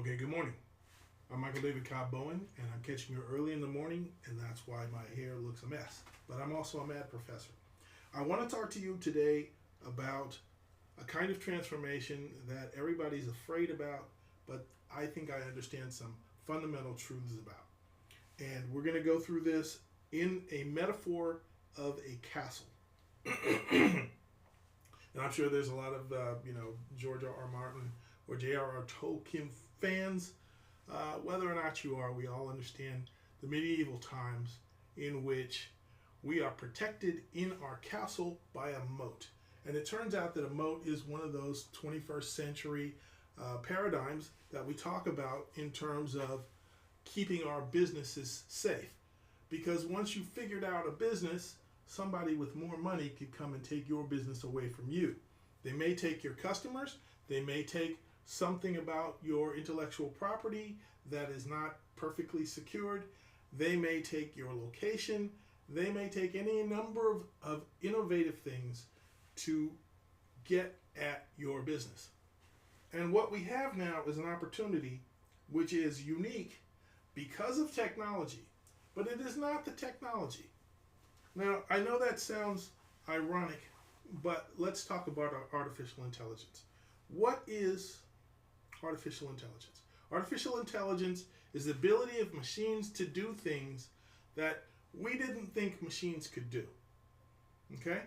Okay, good morning. I'm Michael David Cobb Bowen, and I'm catching you early in the morning, and that's why my hair looks a mess. But I'm also a mad professor. I want to talk to you today about a kind of transformation that everybody's afraid about, but I think I understand some fundamental truths about. And we're going to go through this in a metaphor of a castle. And I'm sure there's a lot of, George R. R. Martin or J.R.R. Tolkien fans. Whether or not you are, we all understand the medieval times in which we are protected in our castle by a moat. And it turns out that a moat is one of those 21st century paradigms that we talk about in terms of keeping our businesses safe. Because once you figured out a business, somebody with more money could come and take your business away from you. They may take your customers, they may take something about your intellectual property that is not perfectly secured, they may take your location, they may take any number of innovative things to get at your business. And what we have now is an opportunity which is unique because of technology, but it is not the technology. Now, I know that sounds ironic, but let's talk about artificial intelligence. What is artificial intelligence? Artificial intelligence is the ability of machines to do things that we didn't think machines could do. Okay?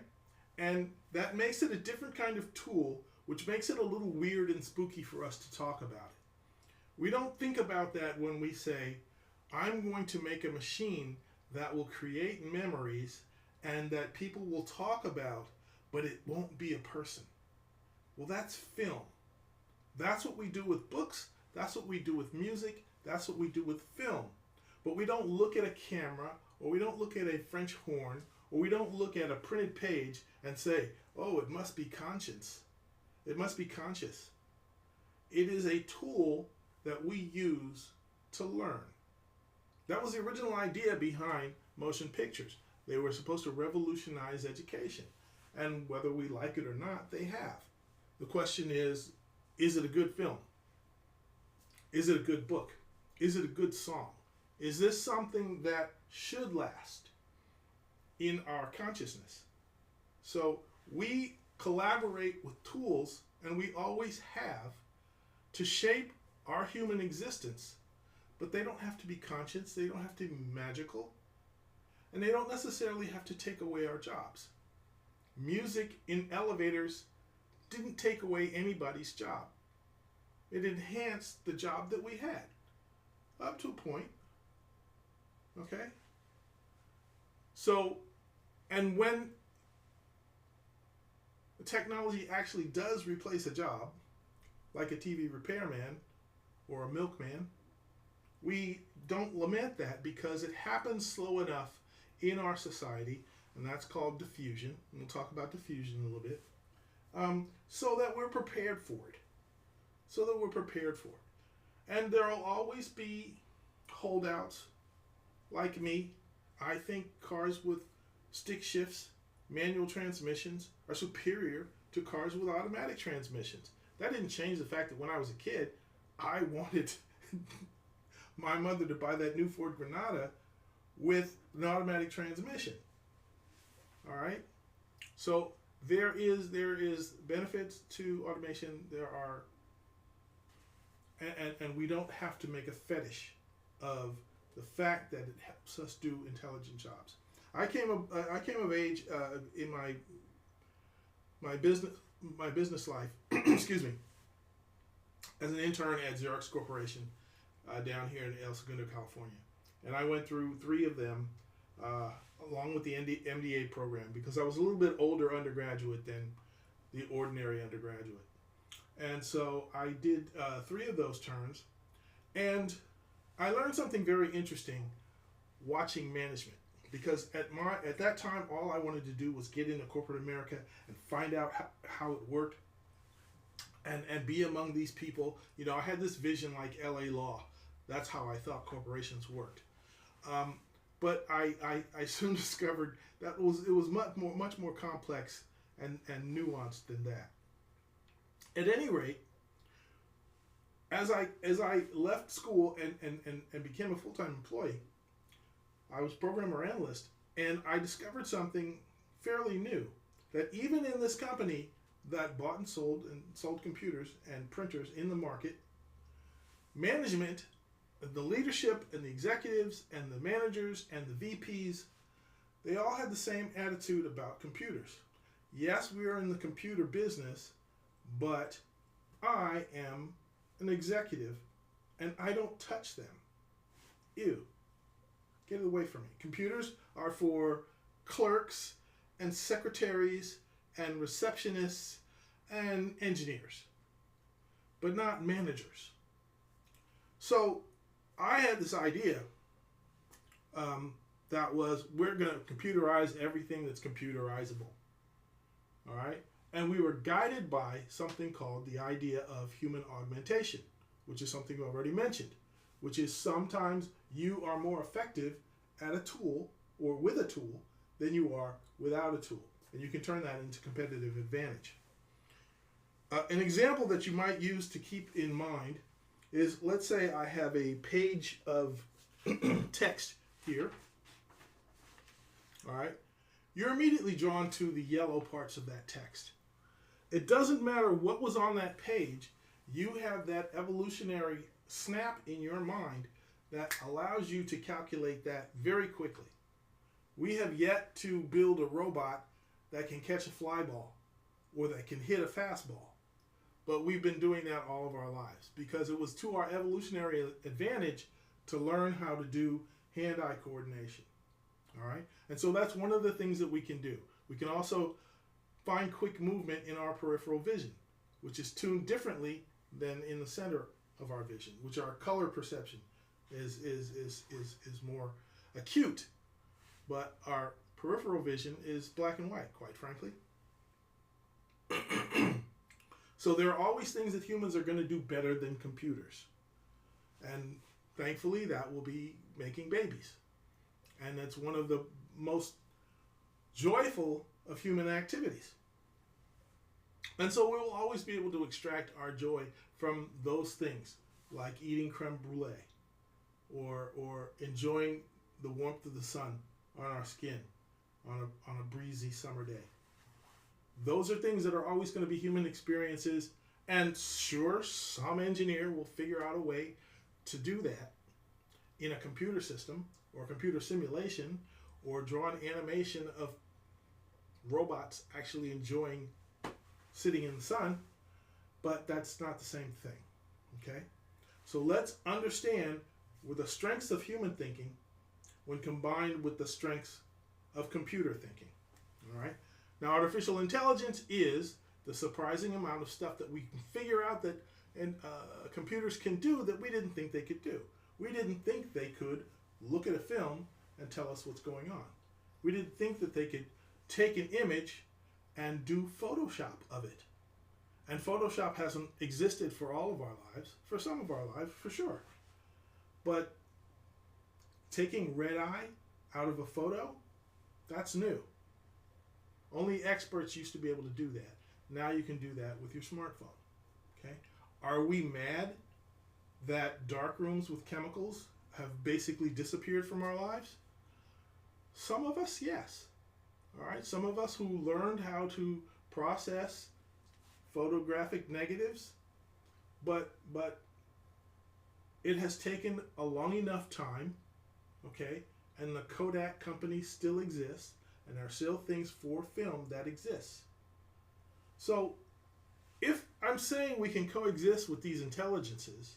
And that makes it a different kind of tool, which makes it a little weird and spooky for us to talk about it. We don't think about that when we say, I'm going to make a machine that will create memories and that people will talk about, but it won't be a person. Well, that's film. That's what we do with books. That's what we do with music. That's what we do with film. But we don't look at a camera, or we don't look at a French horn, or we don't look at a printed page and say, oh, it must be conscious. It must be conscious. It is a tool that we use to learn. That was the original idea behind motion pictures. They were supposed to revolutionize education. And whether we like it or not, they have. The question is it a good film? Is it a good book? Is it a good song? Is this something that should last in our consciousness? So we collaborate with tools, and we always have, to shape our human existence. But they don't have to be conscious, they don't have to be magical, and they don't necessarily have to take away our jobs. Music in elevators didn't take away anybody's job. It enhanced the job that we had, up to a point. Okay? So, and when the technology actually does replace a job, like a TV repairman or a milkman, we don't lament that because it happens slow enough in our society, and that's called diffusion. And we'll talk about diffusion a little bit, so that we're prepared for it. And there will always be holdouts like me. I think cars with stick shifts, manual transmissions, are superior to cars with automatic transmissions. That didn't change the fact that when I was a kid, I wanted my mother to buy that new Ford Granada with an automatic transmission. All right? So there is benefits to automation. There are, and we don't have to make a fetish of the fact that it helps us do intelligent jobs. I came of age in my business life, excuse me, as an intern at Xerox Corporation down here in El Segundo, California. And I went through 3 of them along with the MDA program because I was a little bit older undergraduate than the ordinary undergraduate. And so I did 3 of those terms, and I learned something very interesting watching management. Because at that time, all I wanted to do was get into corporate America and find out how it worked and be among these people. You know, I had this vision like LA Law. That's how I thought corporations worked. But I soon discovered that it was much more complex and nuanced than that. At any rate, As I left school and became a full-time employee, I was programmer analyst, and I discovered something fairly new, that even in this company that bought and sold computers and printers in the market, management, the leadership and the executives and the managers and the VPs, they all had the same attitude about computers. Yes, we are in the computer business, but I am an executive and I don't touch them. Ew. Get it away from me. Computers are for clerks and secretaries and receptionists and engineers, but not managers. So I had this idea that was, we're going to computerize everything that's computerizable. All right? And we were guided by something called the idea of human augmentation, which is something I've already mentioned, which is sometimes you are more effective at a tool or with a tool than you are without a tool. And you can turn that into competitive advantage. An example that you might use to keep in mind is, let's say I have a page of text here. All right. You're immediately drawn to the yellow parts of that text. It doesn't matter what was on that page. You have that evolutionary snap in your mind that allows you to calculate that very quickly. We have yet to build a robot that can catch a fly ball or that can hit a fastball. But we've been doing that all of our lives because it was to our evolutionary advantage to learn how to do hand-eye coordination. All right? And so that's one of the things that we can do. We can also find quick movement in our peripheral vision, which is tuned differently than in the center of our vision, which our color perception is more acute. But our peripheral vision is black and white, quite frankly. So there are always things that humans are going to do better than computers. And thankfully, that will be making babies. And that's one of the most joyful of human activities. And so we will always be able to extract our joy from those things, like eating creme brulee or enjoying the warmth of the sun on our skin on a breezy summer day. Those are things that are always going to be human experiences, and sure, some engineer will figure out a way to do that in a computer system or computer simulation, or draw an animation of robots actually enjoying sitting in the sun, but that's not the same thing, okay? So let's understand with the strengths of human thinking when combined with the strengths of computer thinking, all right? Now, artificial intelligence is the surprising amount of stuff that we can figure out that computers can do that we didn't think they could do. We didn't think they could look at a film and tell us what's going on. We didn't think that they could take an image and do Photoshop of it. And Photoshop hasn't existed for all of our lives, for some of our lives, for sure. But taking red eye out of a photo, that's new. Only experts used to be able to do that. Now you can do that with your smartphone. Okay? Are we mad that dark rooms with chemicals have basically disappeared from our lives? Some of us, yes. All right? Some of us who learned how to process photographic negatives, but it has taken a long enough time, okay? And the Kodak company still exists, and there are still things for film that exists. So if I'm saying we can coexist with these intelligences,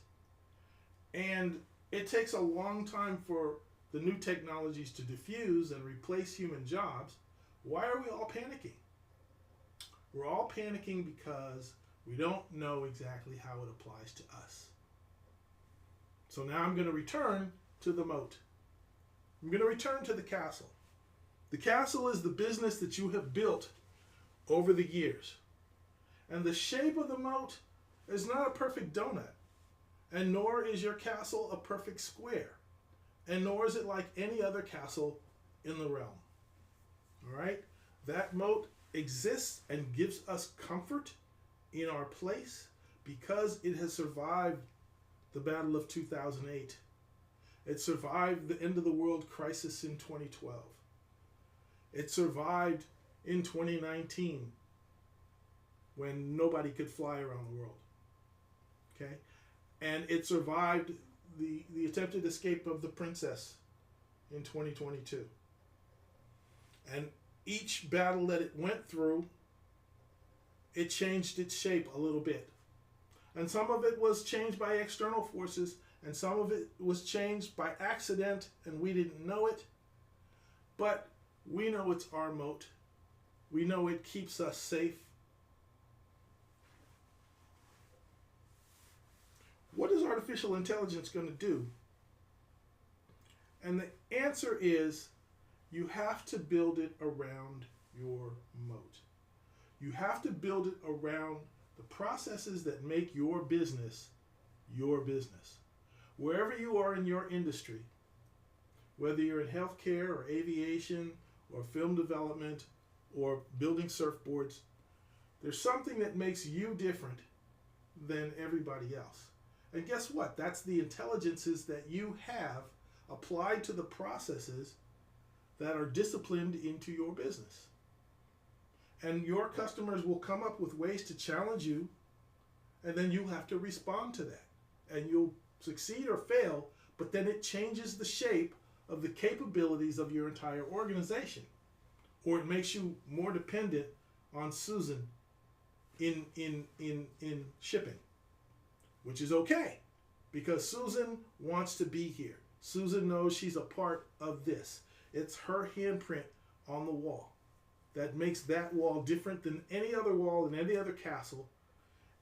and it takes a long time for the new technologies to diffuse and replace human jobs, why are we all panicking? We're all panicking because we don't know exactly how it applies to us. So now I'm going to return to the moat. I'm going to return to the castle. The castle is the business that you have built over the years. And the shape of the moat is not a perfect donut. And nor is your castle a perfect square. And nor is it like any other castle in the realm. All right? That moat exists and gives us comfort in our place because it has survived the Battle of 2008. It survived the end of the world crisis in 2012. It survived in 2019 when nobody could fly around the world. Okay? And it survived the attempted escape of the princess in 2022. And each battle that it went through, it changed its shape a little bit. And some of it was changed by external forces, and some of it was changed by accident, and we didn't know it. But we know it's our moat. We know it keeps us safe. What is artificial intelligence going to do? And the answer is you have to build it around your moat. You have to build it around the processes that make your business your business. Wherever you are in your industry, whether you're in healthcare or aviation or film development or building surfboards, there's something that makes you different than everybody else. And guess what? That's the intelligences that you have applied to the processes that are disciplined into your business. And your customers will come up with ways to challenge you, and then you'll have to respond to that. And you'll succeed or fail, but then it changes the shape of the capabilities of your entire organization. Or it makes you more dependent on Susan in shipping, which is okay, because Susan wants to be here. Susan knows she's a part of this. It's her handprint on the wall that makes that wall different than any other wall in any other castle,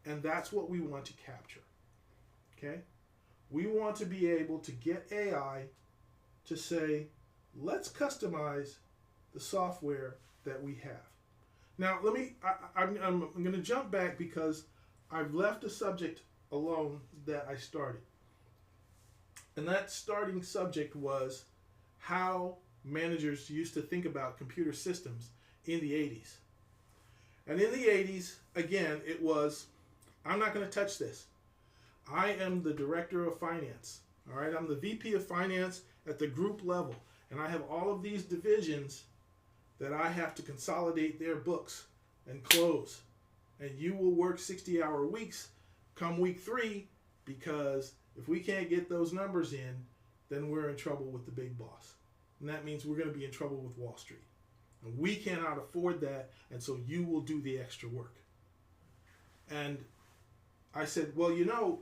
and that's what we want to capture. Okay? We want to be able to get AI to say, let's customize the software that we have. Now, I'm going to jump back because I've left a subject alone that I started. And that starting subject was how managers used to think about computer systems in the 80s. And in the 80s, again, it was, I'm not going to touch this. I am the director of finance. All right, I'm the VP of finance at the group level. And I have all of these divisions that I have to consolidate their books and close. And you will work 60-hour weeks come week 3, because if we can't get those numbers in, then we're in trouble with the big boss. And that means we're going to be in trouble with Wall Street. And we cannot afford that, and so you will do the extra work. And I said, well, you know,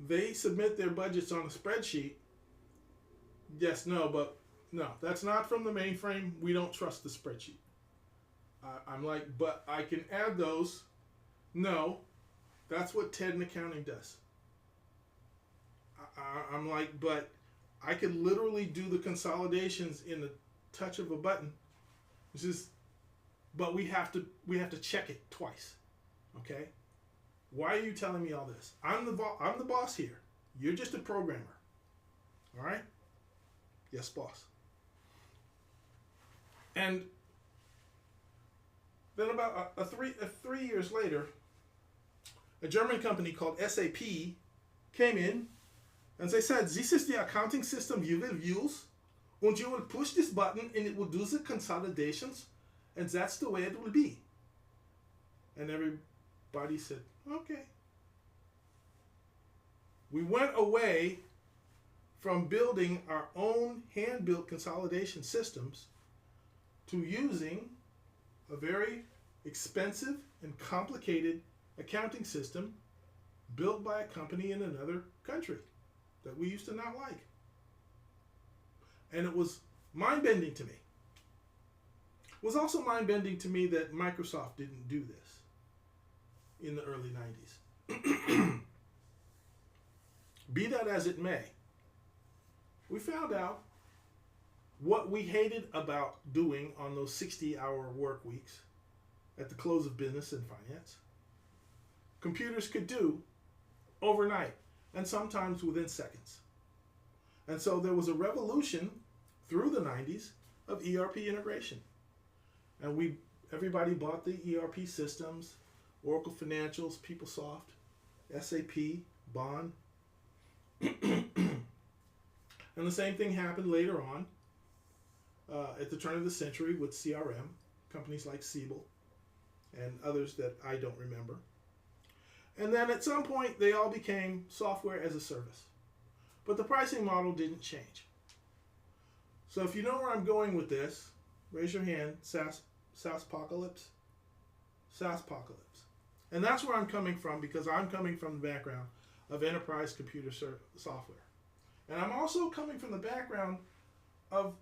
they submit their budgets on a spreadsheet. Yes, no, but no, that's not from the mainframe. We don't trust the spreadsheet. I'm like, but I can add those. No, that's what TED and accounting does. I'm like, but I could literally do the consolidations in the touch of a button. It's just, but we have to check it twice. Okay? Why are you telling me all this? I'm the boss here. You're just a programmer. All right? Yes, boss. And then about three years later, a German company called SAP came in and they said, this is the accounting system you will use, and you will push this button and it will do the consolidations, and that's the way it will be. And everybody said, okay. We went away from building our own hand-built consolidation systems to using a very expensive and complicated accounting system built by a company in another country that we used to not like. And it was mind-bending to me. It was also mind-bending to me that Microsoft didn't do this in the early 90s. Be that as it may, we found out what we hated about doing on those 60-hour work weeks at the close of business and finance. Computers could do overnight, and sometimes within seconds. And so there was a revolution through the 90s of ERP integration. And everybody bought the ERP systems, Oracle Financials, PeopleSoft, SAP, Bond, And the same thing happened later on at the turn of the century with CRM, companies like Siebel and others that I don't remember. And then at some point, they all became software as a service. But the pricing model didn't change. So if you know where I'm going with this, raise your hand. SaaSpocalypse? SaaSpocalypse. And that's where I'm coming from, because I'm coming from the background of enterprise computer software. And I'm also coming from the background of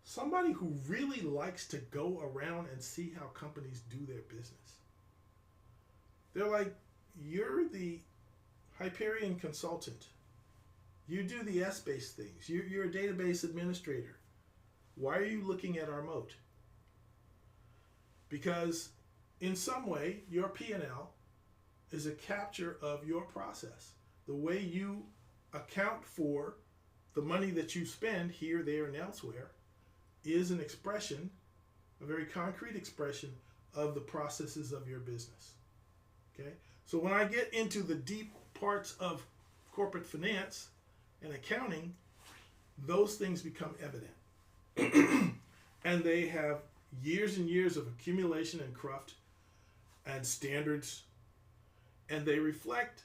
somebody who really likes to go around and see how companies do their business. They're like, you're the Hyperion consultant. You do the S-based things. You're a database administrator. Why are you looking at our Moat? Because in some way, your P&L is a capture of your process. The way you account for the money that you spend here, there, and elsewhere is an expression, a very concrete expression of the processes of your business. Okay? So when I get into the deep parts of corporate finance and accounting, those things become evident. And they have years and years of accumulation and cruft and standards, and they reflect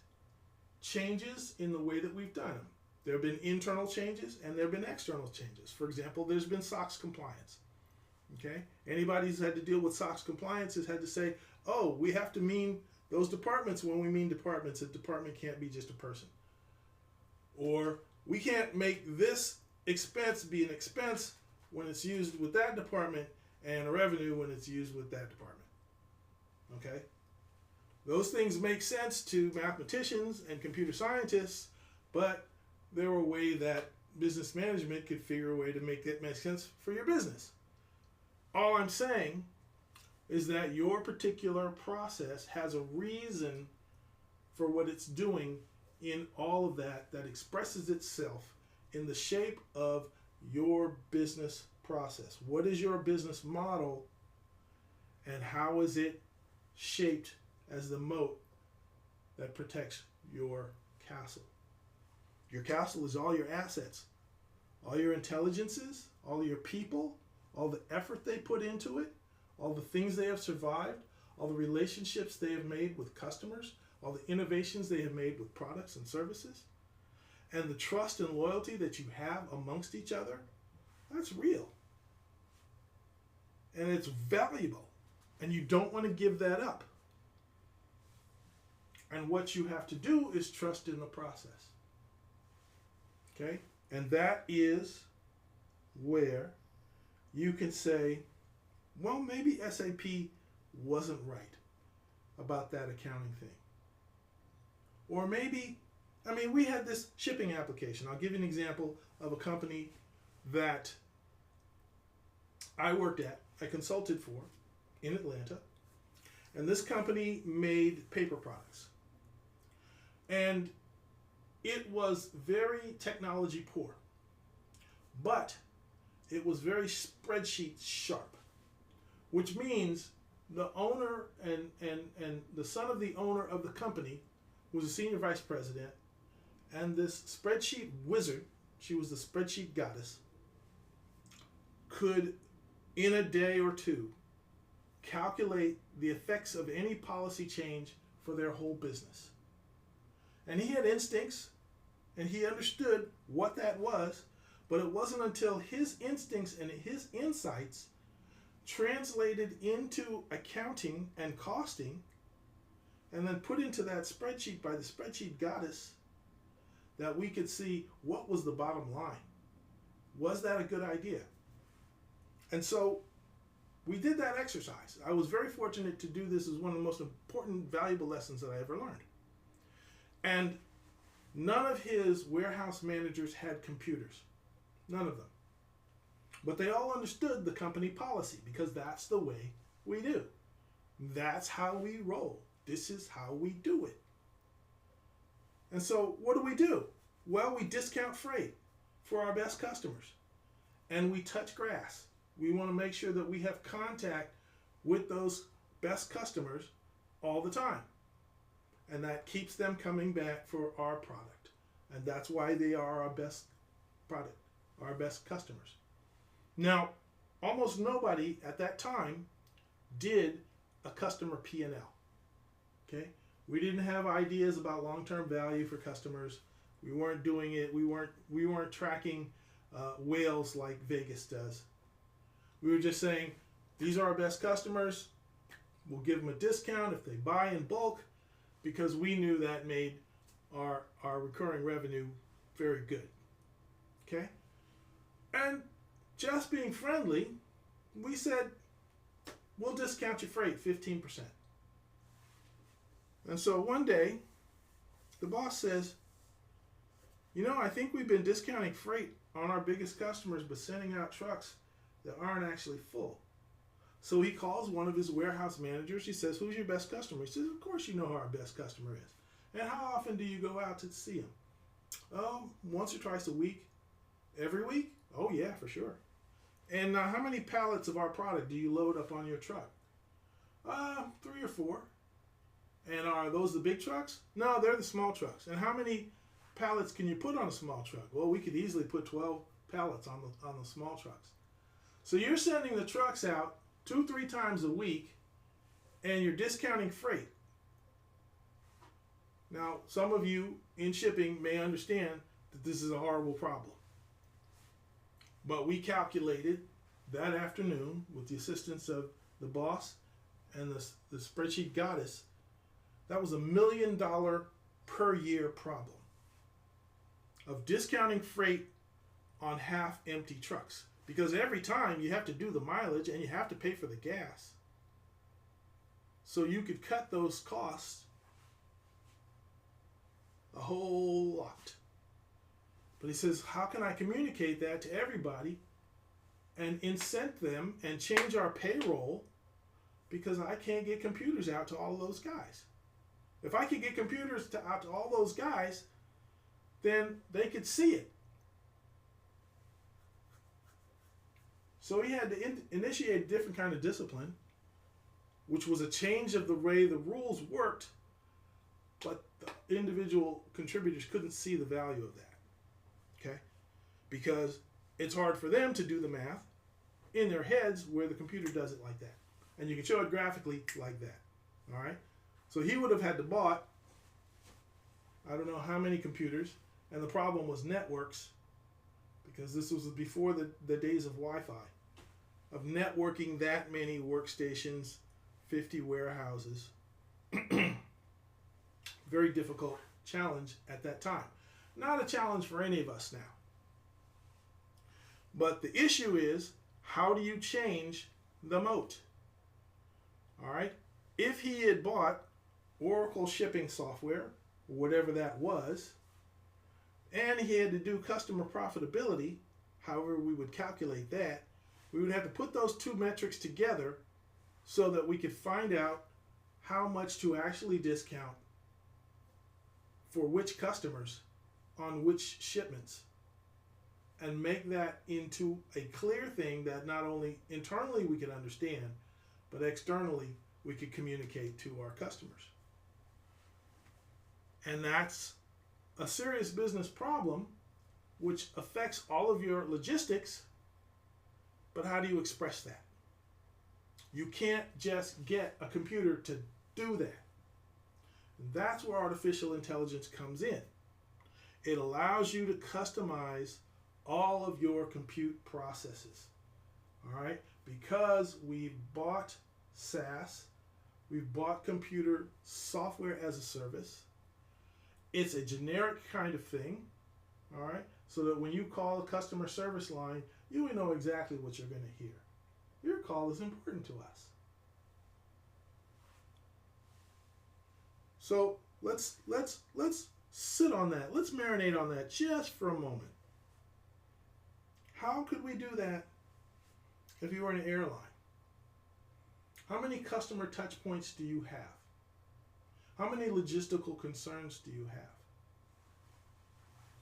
changes in the way that we've done them. There have been internal changes and there have been external changes. For example, there's been SOX compliance. Okay? Anybody who's had to deal with SOX compliance has had to say, oh, we have to mean those departments when we mean departments. A department can't be just a person. Or we can't make this expense be an expense when it's used with that department and a revenue when it's used with that department. Okay? Those things make sense to mathematicians and computer scientists, but there were a way that business management could figure a way to make it make sense for your business. All I'm saying is that your particular process has a reason for what it's doing in all of that expresses itself in the shape of your business process. What is your business model, and how is it shaped as the moat that protects your castle? Your castle is all your assets, all your intelligences, all your people, all the effort they put into it, all the things they have survived, all the relationships they have made with customers, all the innovations they have made with products and services, and the trust and loyalty that you have amongst each other. That's real. And it's valuable. And you don't want to give that up. And what you have to do is trust in the process. Okay? And that is where you can say, well, maybe SAP wasn't right about that accounting thing. Or maybe, we had this shipping application. I'll give you an example of a company that I worked at, I consulted for in Atlanta. And this company made paper products. And it was very technology poor, but it was very spreadsheet sharp, which means the owner and the son of the owner of the company was a senior vice president, and this spreadsheet wizard, she was the spreadsheet goddess, could, in a day or two, calculate the effects of any policy change for their whole business. And he had instincts, and he understood what that was, but it wasn't until his instincts and his insights translated into accounting and costing, and then put into that spreadsheet by the spreadsheet goddess, that we could see what was the bottom line. Was that a good idea? And so we did that exercise. I was very fortunate to do this as one of the most important, valuable lessons that I ever learned. And none of his warehouse managers had computers. None of them. But they all understood the company policy, because that's the way we do. That's how we roll. This is how we do it. And so what do? Well, we discount freight for our best customers. And we touch grass. We want to make sure that we have contact with those best customers all the time. And that keeps them coming back for our product. And that's why they are our best product, our best customers. Now, almost nobody at that time did a customer P&L. Okay? We didn't have ideas about long-term value for customers. We weren't doing it. We weren't tracking whales like Vegas does. We were just saying, these are our best customers. We'll give them a discount if they buy in bulk, because we knew that made our recurring revenue very good. Okay? And just being friendly, we said, we'll discount your freight 15%. And so one day, the boss says, I think we've been discounting freight on our biggest customers, but sending out trucks that aren't actually full. So he calls one of his warehouse managers. He says, who's your best customer? He says, of course you know who our best customer is. And how often do you go out to see him? Once or twice a week. Every week? Oh yeah, for sure. And how many pallets of our product do you load up on your truck? 3 or 4. And are those the big trucks? No, they're the small trucks. And how many pallets can you put on a small truck? Well, we could easily put 12 pallets on the small trucks. So you're sending the trucks out 2-3 times a week, and you're discounting freight. Now, some of you in shipping may understand that this is a horrible problem. But we calculated that afternoon, with the assistance of the boss and the spreadsheet goddess, that was $1 million per year problem of discounting freight on half empty trucks. Because every time you have to do the mileage and you have to pay for the gas. So you could cut those costs a whole lot. But he says, how can I communicate that to everybody and incent them and change our payroll, because I can't get computers out to all of those guys. If I could get computers out to all those guys, then they could see it. So he had to initiate a different kind of discipline, which was a change of the way the rules worked, but the individual contributors couldn't see the value of that, okay? Because it's hard for them to do the math in their heads where the computer does it like that. And you can show it graphically like that, all right? So he would have had to bought, I don't know how many computers, and the problem was networks, because this was before the days of Wi-Fi, of networking that many workstations, 50 warehouses. Very difficult challenge at that time. Not a challenge for any of us now. But the issue is, how do you change the moat? All right? If he had bought Oracle shipping software, whatever that was, and he had to do customer profitability, however we would calculate that, we would have to put those two metrics together so that we could find out how much to actually discount for which customers on which shipments, and make that into a clear thing that not only internally we could understand, but externally we could communicate to our customers. And that's a serious business problem which affects all of your logistics, but how do you express that? You can't just get a computer to do that. And that's where artificial intelligence comes in. It allows you to customize all of your compute processes. All right? Because we've bought SaaS, we've bought computer software as a service. It's a generic kind of thing. All right? So that when you call a customer service line, you will know exactly what you're going to hear. Your call is important to us. So let's sit on that. Let's marinate on that just for a moment. How could we do that if you were an airline? How many customer touch points do you have? How many logistical concerns do you have?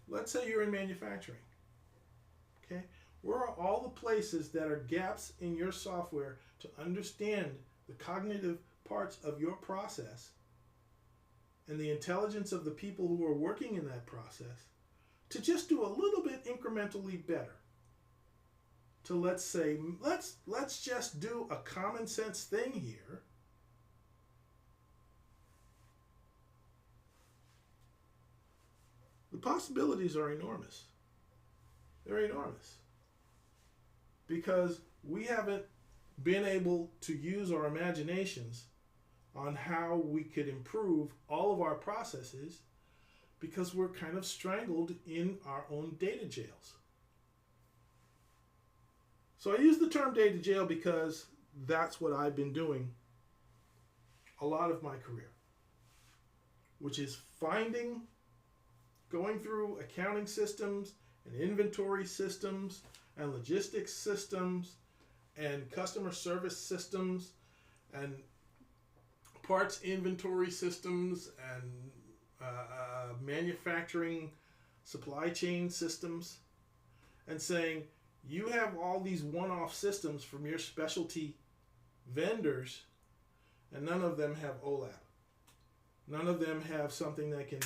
Let's say you're in manufacturing. Okay? Where are all the places that are gaps in your software to understand the cognitive parts of your process and the intelligence of the people who are working in that process, to just do a little bit incrementally better. To let's say, let's just do a common sense thing here. The possibilities are enormous. They're enormous. Because we haven't been able to use our imaginations on how we could improve all of our processes because we're kind of strangled in our own data jails. So I use the term data jail because that's what I've been doing a lot of my career, which is going through accounting systems and inventory systems and logistics systems and customer service systems and parts inventory systems and manufacturing supply chain systems, and saying, you have all these one-off systems from your specialty vendors, and none of them have OLAP. None of them have something that can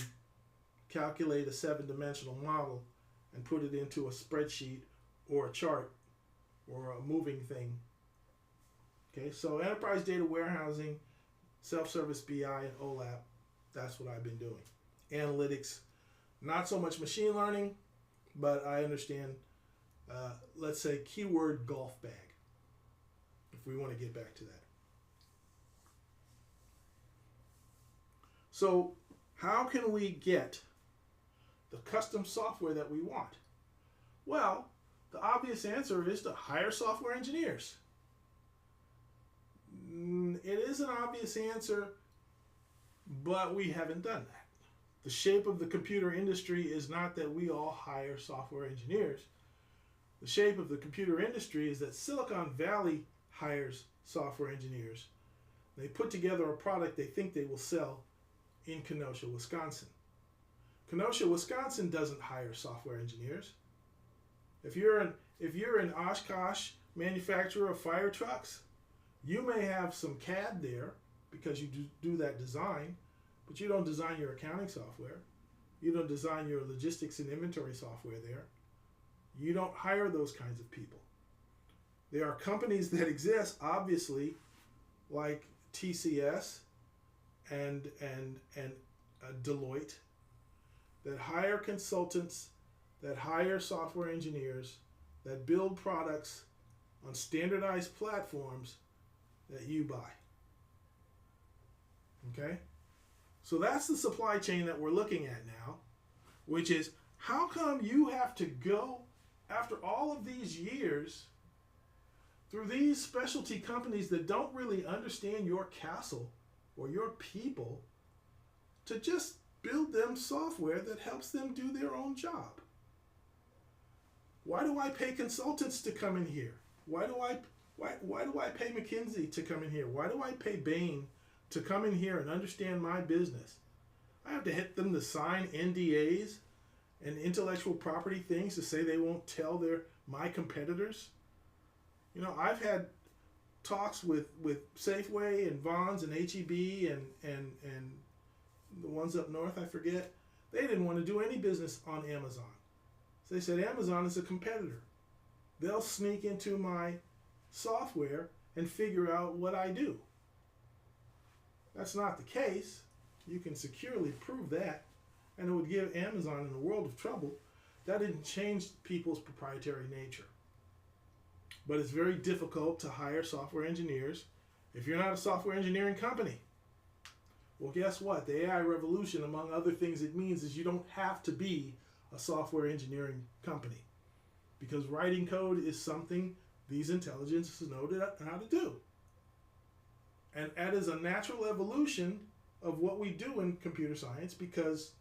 calculate a 7-dimensional model and put it into a spreadsheet or a chart or a moving thing. Okay, so enterprise data warehousing, self-service BI, and OLAP, that's what I've been doing. Analytics, not so much machine learning, but I understand, let's say, keyword golf bag, if we want to get back to that. So how can we get the custom software that we want? Well, the obvious answer is to hire software engineers. It is an obvious answer, but we haven't done that. The shape of the computer industry is not that we all hire software engineers. The shape of the computer industry is that Silicon Valley hires software engineers. They put together a product they think they will sell in Kenosha, Wisconsin. Kenosha, Wisconsin doesn't hire software engineers. If you're an Oshkosh manufacturer of fire trucks, you may have some CAD there because you do that design, but you don't design your accounting software. You don't design your logistics and inventory software there. You don't hire those kinds of people. There are companies that exist, obviously, like TCS and Deloitte, that hire consultants, that hire software engineers, that build products on standardized platforms that you buy. Okay? So that's the supply chain that we're looking at now, which is, how come you have to go after all of these years through these specialty companies that don't really understand your castle or your people to just build them software that helps them do their own job? Why do I pay consultants to come in here? Why do I pay McKinsey to come in here? Why do I pay Bain to come in here and understand my business? I have to hit them to sign NDAs and intellectual property things to say they won't tell my competitors. You know, I've had talks with Safeway and Vons and HEB and the ones up north, I forget. They didn't want to do any business on Amazon. So they said, Amazon is a competitor. They'll sneak into my software and figure out what I do. That's not the case. You can securely prove that, and it would give Amazon in a world of trouble. That didn't change people's proprietary nature. But it's very difficult to hire software engineers if you're not a software engineering company. Well, guess what? The AI revolution, among other things it means, is you don't have to be a software engineering company, because writing code is something these intelligences know how to do. And that is a natural evolution of what we do in computer science, because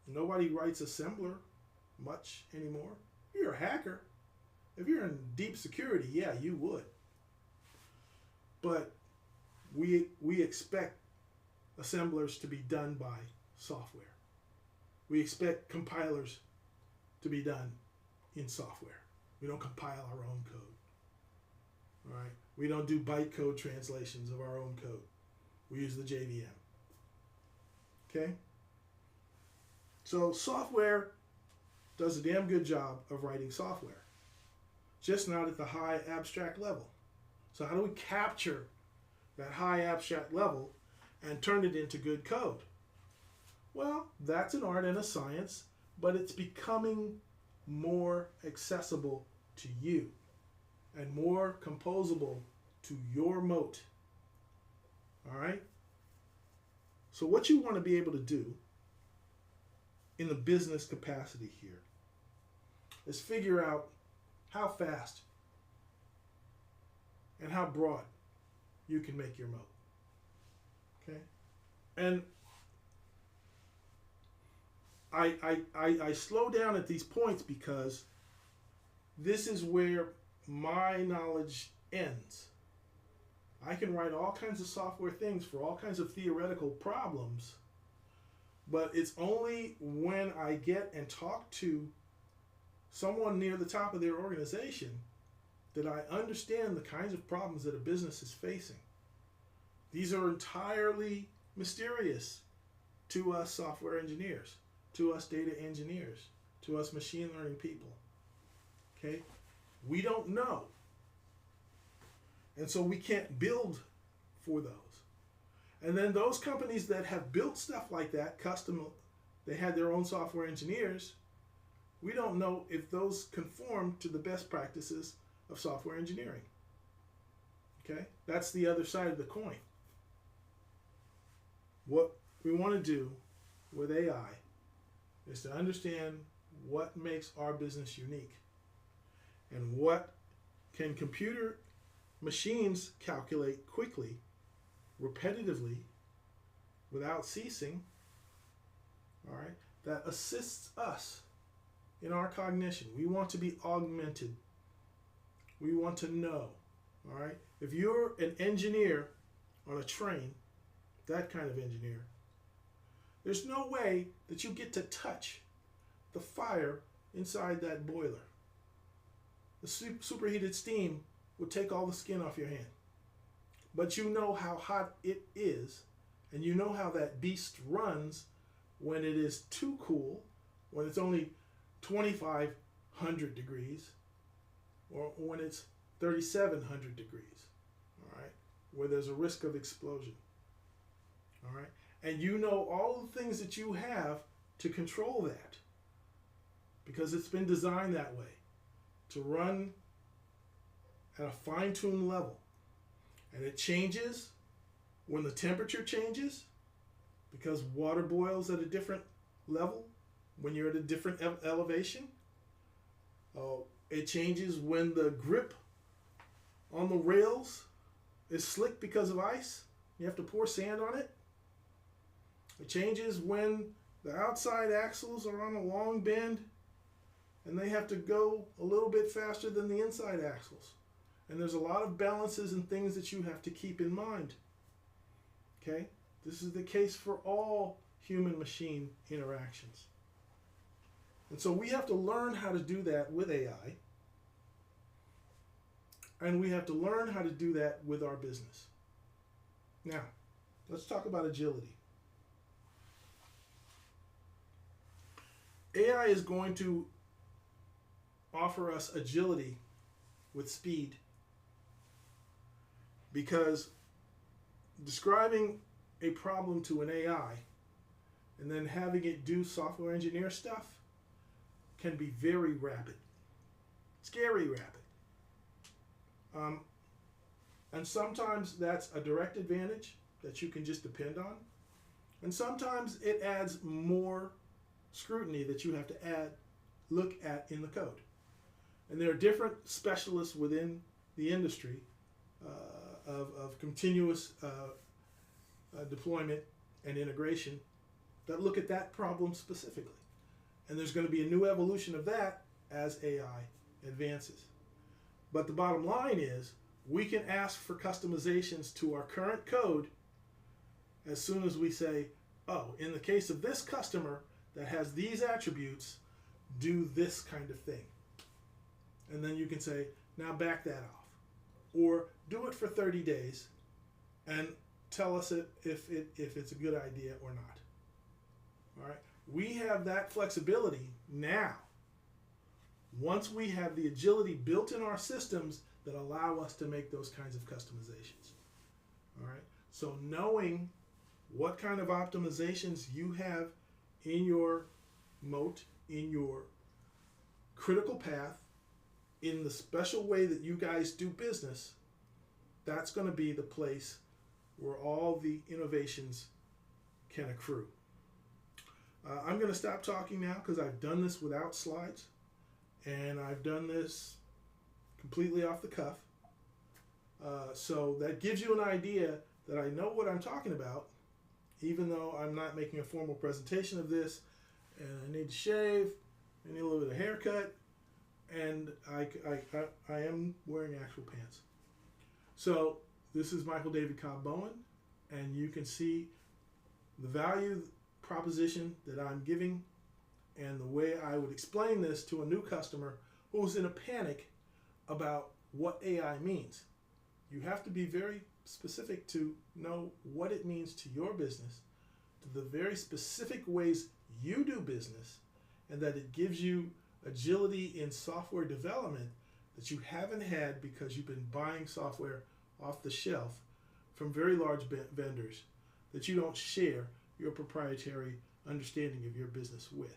nobody writes assembler much anymore. If you're a hacker, if you're in deep security, yeah, you would. But we expect assemblers to be done by software. We expect compilers to be done in software. We don't compile our own code. All right? We don't do bytecode translations of our own code. We use the JVM. Okay? So software does a damn good job of writing software, just not at the high abstract level. So how do we capture that high abstract level and turn it into good code? Well, that's an art and a science, but it's becoming more accessible to you and more composable to your moat. All right? So what you want to be able to do in the business capacity here is figure out how fast and how broad you can make your moat. Okay? And I slow down at these points because this is where my knowledge ends. I can write all kinds of software things for all kinds of theoretical problems, but it's only when I get and talk to someone near the top of their organization that I understand the kinds of problems that a business is facing. These are entirely mysterious to us software engineers, to us data engineers, to us machine learning people. Okay? We don't know. And so we can't build for those. And then those companies that have built stuff like that, custom, they had their own software engineers, we don't know if those conform to the best practices of software engineering. Okay? That's the other side of the coin. What we want to do with AI is to understand what makes our business unique and what can computer machines calculate quickly, repetitively, without ceasing, all right, that assists us in our cognition. We want to be augmented. We want to know, all right? If you're an engineer on a train, that kind of engineer, there's no way that you get to touch the fire inside that boiler. The superheated steam would take all the skin off your hand. But you know how hot it is, and you know how that beast runs when it is too cool, when it's only 2,500 degrees, or when it's 3,700 degrees, all right, where there's a risk of explosion, all right? And you know all the things that you have to control that, because it's been designed that way, to run at a fine-tuned level. And it changes when the temperature changes, because water boils at a different level when you're at a different elevation. It changes when the grip on the rails is slick because of ice. You have to pour sand on it. It changes when the outside axles are on a long bend and they have to go a little bit faster than the inside axles. And there's a lot of balances and things that you have to keep in mind. Okay? This is the case for all human-machine interactions. And so we have to learn how to do that with AI. And we have to learn how to do that with our business. Now, let's talk about agility. AI is going to offer us agility with speed, because describing a problem to an AI and then having it do software engineer stuff can be very rapid, scary rapid. And sometimes that's a direct advantage that you can just depend on. And sometimes it adds more scrutiny that you have to look at in the code. And there are different specialists within the industry of continuous deployment and integration that look at that problem specifically. And there's going to be a new evolution of that as AI advances. But the bottom line is, we can ask for customizations to our current code as soon as we say, oh, in the case of this customer that has these attributes, do this kind of thing. And then you can say, now back that off. Or do it for 30 days and tell us if it's a good idea or not. All right? We have that flexibility now once we have the agility built in our systems that allow us to make those kinds of customizations. All right. So knowing what kind of optimizations you have in your moat, in your critical path, in the special way that you guys do business, that's going to be the place where all the innovations can accrue. I'm going to stop talking now because I've done this without slides, and I've done this completely off the cuff. So that gives you an idea that I know what I'm talking about, even though I'm not making a formal presentation of this, and I need to shave, I need a little bit of haircut, and I am wearing actual pants. So this is Michael David Cobb Bowen, and you can see the value proposition that I'm giving and the way I would explain this to a new customer who's in a panic about what AI means. You have to be very specific to know what it means to your business, to the very specific ways you do business, and that it gives you agility in software development that you haven't had because you've been buying software off the shelf from very large vendors that you don't share your proprietary understanding of your business with.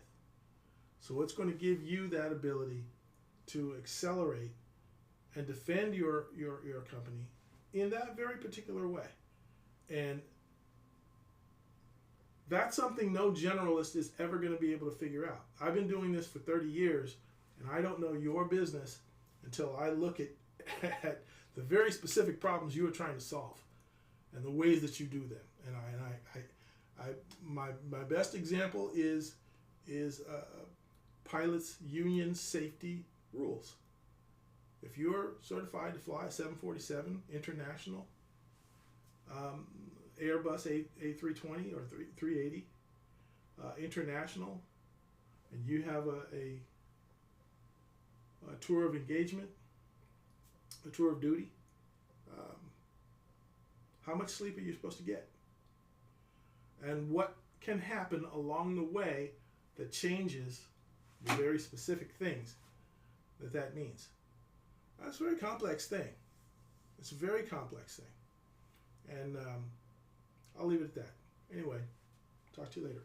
So it's going to give you that ability to accelerate and defend your company in that very particular way. And that's something no generalist is ever going to be able to figure out. I've been doing this for 30 years, and I don't know your business until I look at the very specific problems you are trying to solve and the ways that you do them. And my best example is pilots' union safety rules. If you're certified to fly a 747 International, Airbus A320 or 380 International, and you have a tour of engagement, a tour of duty, how much sleep are you supposed to get? And what can happen along the way that changes the very specific things that means? That's a very complex thing. It's a very complex thing. And I'll leave it at that. Anyway, talk to you later.